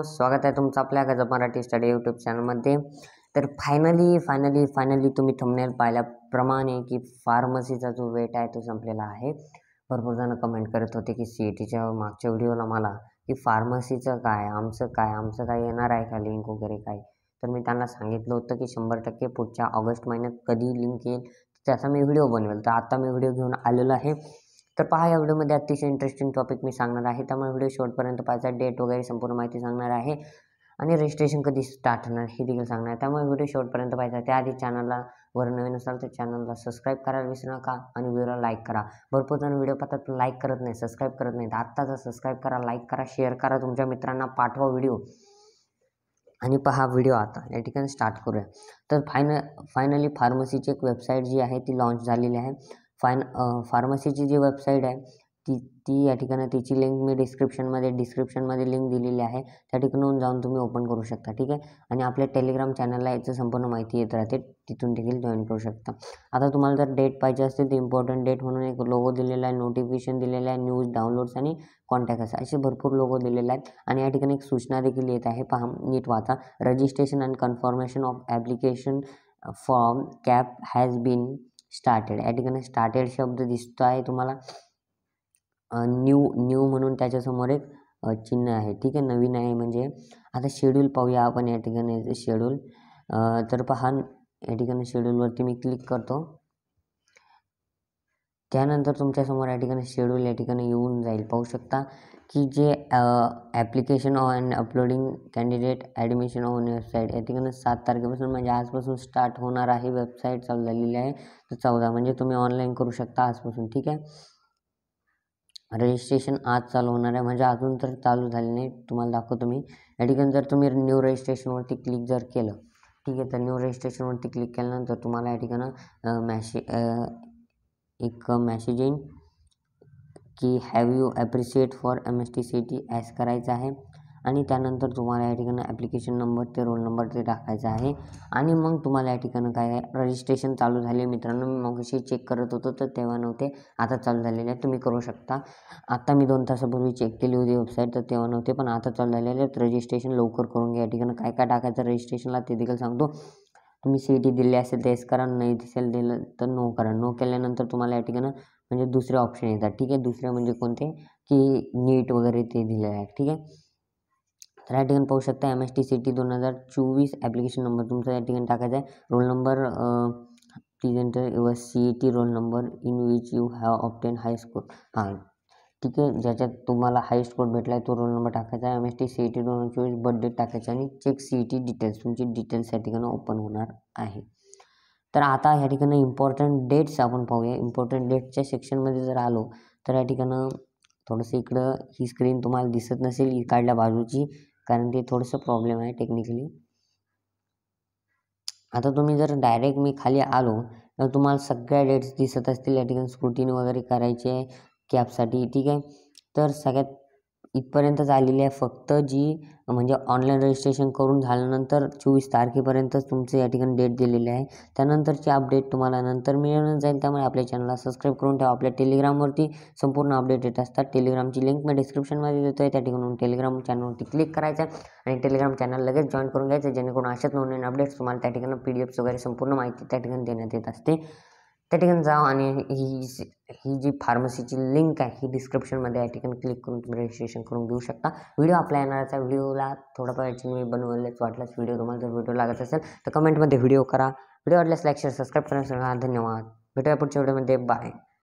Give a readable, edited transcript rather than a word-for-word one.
स्वागत आहे तुमचं आपल्या गजब मराठी स्टडी यूट्यूब चॅनलमध्ये. तर फायनली तुम्ही थंबनेल पाहिल्याप्रमाणे की फार्मसीचा जो वेट आहे तो संपलेला आहे. भरपूर जण कमेंट करत होते की CETच्या मागच्या व्हिडिओला मला की फार्मसीचं काय, आमचं काय येणार आहे का लिंक वगैरे काय. तर मी त्यांना सांगितलं होतं की 100% पुढच्या ऑगस्ट महिन्यात कधी लिंक येईल त्याचा मी व्हिडिओ बनवेल. तर आता मी व्हिडिओ घेऊन आलेलो आहे. तर पहा, या व्हिडिओमध्ये अतिशय इंटरेस्टिंग टॉपिक मी सांगणार आहे, त्यामुळे व्हिडिओ शेवटपर्यंत पाहायचा. डेट वगैरे संपूर्ण माहिती सांगणार आहे आणि रजिस्ट्रेशन कधी स्टार्ट होणार हे देखील सांगणार आहे, त्यामुळे व्हिडिओ शेवटपर्यंत पाहायचा. त्याआधी चॅनलला वर नवीन असाल तर चॅनलला सबस्क्राईब करायला विसरू नका आणि व्हिडिओला लाईक करा. भरपूर जण व्हिडिओ पाहतात पण लाईक करत नाही, सबस्क्राईब करत नाही. तर आत्ताच सबस्क्राईब करा, लाईक करा, शेअर करा, तुमच्या मित्रांना पाठवा व्हिडिओ. आणि पहा व्हिडिओ आता या ठिकाणी स्टार्ट करूया. तर फायनली फार्मसीची एक वेबसाईट जी आहे ती लॉन्च झालेली आहे. फार्मसीची जी वेबसाईट आहे ती या ठिकाणी तिची लिंक मी डिस्क्रिप्शनमध्ये लिंक दिलेली आहे. त्या ठिकाणून जाऊन तुम्ही ओपन करू शकता, ठीक आहे. आणि आपल्या टेलिग्राम चॅनलला याचं संपूर्ण माहिती येत राहते, तिथून देखील जॉईन करू शकता. आता तुम्हाला जर डेट पाहिजे असतील तर इम्पॉर्टंट डेट म्हणून एक लोगो दिलेला आहे, नोटिफिकेशन दिलेलं आहे, न्यूज, डाउनलोड्स आणि कॉन्टॅक्ट असे भरपूर लोगो दिलेले आहेत. आणि या ठिकाणी एक सूचना देखील येत आहे, पहा नीट वाचा. Registration and confirmation of application form CAP has been started. या ठिकाणी स्टार्टेड शब्द दिसतो आहे तुम्हाला. न्यू म्हणून त्याच्यासमोर एक चिन्ह आहे, ठीक आहे, नवीन आहे म्हणजे. आता शेड्यूल पाहूया आपण या ठिकाणी शेड्यूल. तर पहा या ठिकाणी शेड्यूलवरती मी क्लिक करतो. त्यानंतर तुमच्यासमोर या ठिकाणी शेड्यूल या ठिकाणी येऊन जाईल. पाहू शकता की जे application and uploading candidate admission on website या ठिकाणी 7 तारखेपासून म्हणजे आजपासून स्टार्ट होणार आहे. वेबसाईट चालू झालेली आहे. तर 14 म्हणजे तुम्ही ऑनलाईन करू शकता आजपासून, ठीक आहे. रजिस्ट्रेशन आज चालू होणार आहे, म्हणजे अजून तर चालू झाले नाही. तुम्हाला दाखवतो मी या ठिकाणी. जर तुम्ही न्यू रजिस्ट्रेशनवरती क्लिक जर केलं, ठीक आहे, तर न्यू रजिस्ट्रेशनवरती क्लिक केल्यानंतर तुम्हाला या ठिकाणी एक मॅसेज येईल की have you appreciate for MST CET as करायचं आहे. आणि त्यानंतर तुम्हाला या ठिकाणी ॲप्लिकेशन नंबर ते रोल नंबर ते टाकायचा आहे. आणि मग तुम्हाला या ठिकाणी काय आहे, रजिस्ट्रेशन चालू झाले मित्रांनो. मी मगाशी चेक करत होतो तर तेव्हा नव्हते, आता चालू झालेले आहे, तुम्ही करू शकता. आता मी 2 तासापूर्वी चेक केली होती वेबसाईट, तर तेव्हा नव्हते, पण आता चालू झालेले आहेत. रजिस्ट्रेशन लवकर करून घ्या. या ठिकाणी काय काय टाकायचं रजिस्ट्रेशनला ते देखील सांगतो. तुम्ही CET दिली असेल तर येस करा, नाही दिसेल दिलं तर नो करा. नो केल्यानंतर तुम्हाला या ठिकाणी म्हणजे दुसरे ऑप्शन येतात, ठीक आहे. दुसरे म्हणजे कोणते की नीट वगैरे ते दिलेले आहेत, ठीक आहे. तर या ठिकाणी पाहू शकता MST CET 2024 ॲप्लिकेशन नंबर तुमचा या ठिकाणी टाकायचा आहे. Roll number please enter your CET roll number in which you have obtain high score. हां, ठीक आहे, ज्याच्यात तुम्हाला हाय स्कोर भेटला आहे तो रोल नंबर टाकायचा आहे. MST CET 2024 बर्थ डेट टाकायचा आणि चेक CET डिटेल्स, तुमची डिटेल्स या ठिकाणी ओपन होणार आहे. तर आता ह्या ठिकाणी इम्पॉर्टंट डेट्स आपण पाहूया. इम्पॉर्टंट डेटच्या सेक्शनमध्ये जर आलो तर या ठिकाणं थोडंसं इकडं ही स्क्रीन तुम्हाला दिसत नसेल इकडल्या बाजूची, कारण ते थोडंसं प्रॉब्लेम आहे टेक्निकली. आता तुम्ही जर डायरेक्ट मी खाली आलो तर तुम्हाला सगळ्या डेट्स दिसत असतील. या ठिकाणी स्क्रुटिनी वगैरे करायची आहे कॅपसाठी, ठीक आहे. तर सगळ्यात इथपर्यंतच आलेली आहे. फक्त जी म्हणजे ऑनलाईन रजिस्ट्रेशन करून झाल्यानंतर 24 तारखेपर्यंतच तुमचं या ठिकाणी डेट दिलेली आहे. त्यानंतरची अपडेट तुम्हाला नंतर मिळून जाईल, त्यामुळे आपल्या चॅनलला सबस्क्राईब करून ठेवा. आपल्या टेलिग्रामवरती संपूर्ण अपडेट येत असतात. टेलिग्रामची लिंक मी डिस्क्रिप्शनमध्ये देतो आहे, त्या ठिकाणून टेलिग्राम चॅनलवरती क्लिक करायचं आणि टेलिग्राम चॅनल लगेच जॉईन करून घ्यायचं, जेणेकरून अशाच नवीन अपडेट्स तुम्हाला त्या ठिकाणी PDFs वगैरे संपूर्ण माहिती त्या ठिकाणी देण्यात येत असते. त्या ठिकाणी जा आणि ही जी फार्मसीची लिंक आहे ही डिस्क्रिप्शनमध्ये या ठिकाणी क्लिक करून तुम्ही रजिस्ट्रेशन करून घेऊ शकता. व्हिडिओ आपल्या येणाऱ्याचा व्हिडिओला थोडाफार याची मी बनवलेच वाटल्यास व्हिडिओ तुम्हाला जर व्हिडिओ लागत असेल तर कमेंटमध्ये व्हिडिओ करा. व्हिडिओ वाटल्यास लाईक शेअर सबस्क्राईब करा. धन्यवाद. भेटूया पुढच्या व्हिडिओमध्ये. बाय.